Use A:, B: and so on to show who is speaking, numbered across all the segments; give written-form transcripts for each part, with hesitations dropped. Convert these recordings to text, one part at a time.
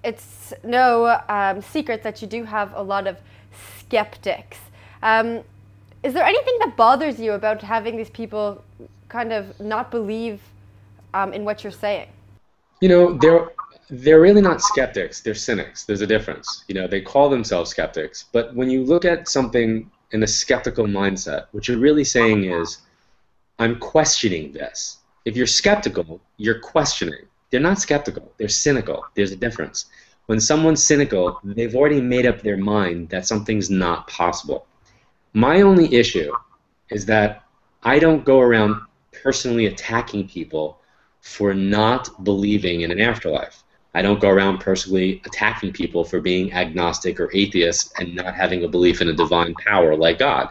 A: it's no secret that you do have a lot of skeptics. Is there anything that bothers you about having these people kind of not believe in what you're saying?
B: You know, they're really not skeptics. They're cynics. There's a difference. You know, they call themselves skeptics, but when you look at something in a skeptical mindset, what you're really saying is, I'm questioning this. If you're skeptical, you're questioning. They're not skeptical. They're cynical. There's a difference. When someone's cynical, they've already made up their mind that something's not possible. My only issue is that I don't go around personally attacking people for not believing in an afterlife. I don't go around personally attacking people for being agnostic or atheist and not having a belief in a divine power like God.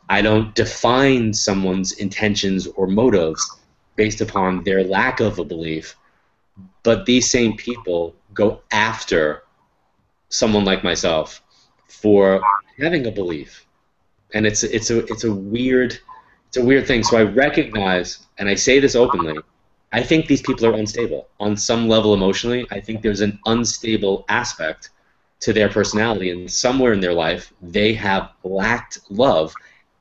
B: I don't define someone's intentions or motives based upon their lack of a belief, but these same people go after someone like myself for having a belief. And it's a weird thing. So I recognize, and I say this openly, I think these people are unstable on some level emotionally. I think there's an unstable aspect to their personality, and somewhere in their life they have lacked love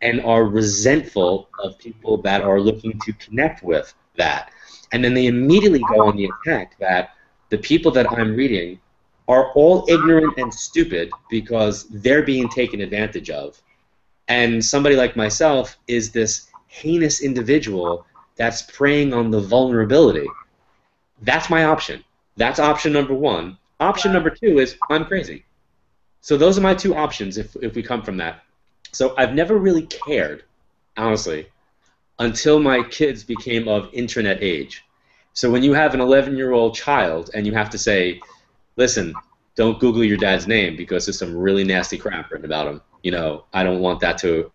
B: and are resentful of people that are looking to connect with that. And then they immediately go on the attack that the people that I'm reading are all ignorant and stupid because they're being taken advantage of. And somebody like myself is this heinous individual that's preying on the vulnerability. That's my option. That's option number one. Option number two is I'm crazy. So those are my two options if we come from that. So I've never really cared, honestly, until my kids became of internet age. So when you have an 11-year-old child and you have to say, listen, don't Google your dad's name because there's some really nasty crap written about him. You know, I don't want that to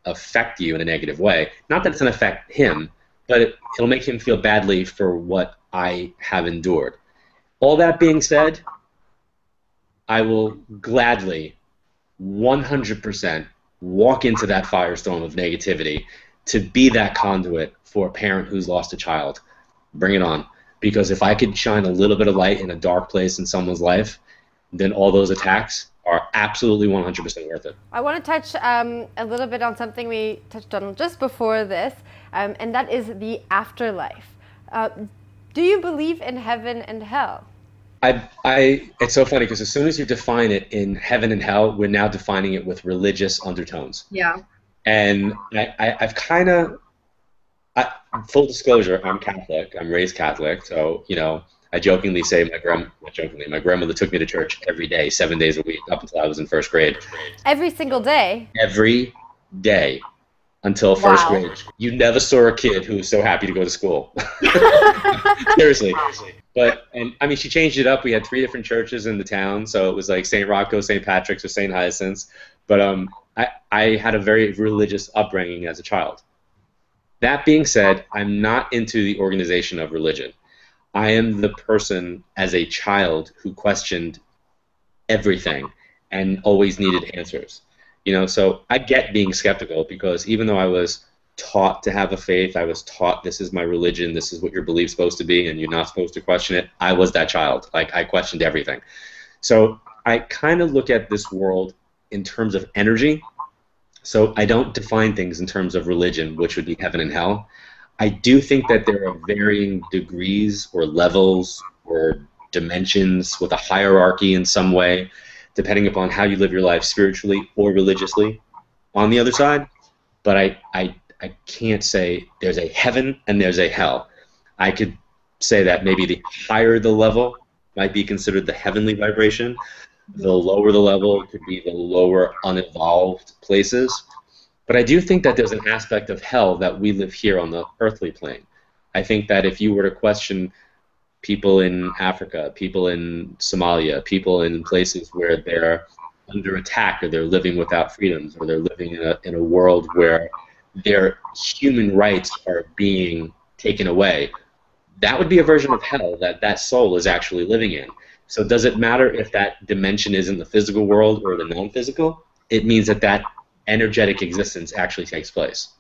B: affect you in a negative way. Not that it's going to affect him, but it'll make him feel badly for what I have endured. All that being said, I will gladly 100% walk into that firestorm of negativity to be that conduit for a parent who's lost a child. Bring it on. Because if I could shine a little bit of light in a dark place in someone's life, then all those attacks are absolutely 100% worth it.
A: I want to touch a little bit on something we touched on just before this, and that is the afterlife. Do you believe in heaven and hell?
B: It's so funny because as soon as you define it in heaven and hell, we're now defining it with religious undertones.
C: Yeah.
B: And I've kind of, full disclosure, I'm Catholic. I'm raised Catholic, so you know, I jokingly say my grandmother took me to church every day, 7 days a week, up until I was in first grade.
A: Every single day?
B: Every day until first grade. You never saw a kid who was so happy to go to school. Seriously. And I mean, she changed it up. We had 3 different churches in the town, so it was like St. Rocco, St. Patrick's, or St. Hyacinth's. But I had a very religious upbringing as a child. That being said, I'm not into the organization of religion. I am the person as a child who questioned everything and always needed answers. You know, so I get being skeptical because even though I was taught to have a faith, I was taught this is my religion, this is what your belief's supposed to be, and you're not supposed to question it, I was that child. Like, I questioned everything. So I kind of look at this world in terms of energy. So I don't define things in terms of religion, which would be heaven and hell. I do think that there are varying degrees or levels or dimensions with a hierarchy in some way, depending upon how you live your life spiritually or religiously on the other side. But I can't say there's a heaven and there's a hell. I could say that maybe the higher the level might be considered the heavenly vibration. The lower the level could be the lower unevolved places. But I do think that there's an aspect of hell that we live here on the earthly plane. I think that if you were to question people in Africa, people in Somalia, people in places where they're under attack or they're living without freedoms or they're living in a world where their human rights are being taken away, that would be a version of hell that that soul is actually living in. So does it matter if that dimension is in the physical world or the non-physical? It means that that energetic existence actually takes place.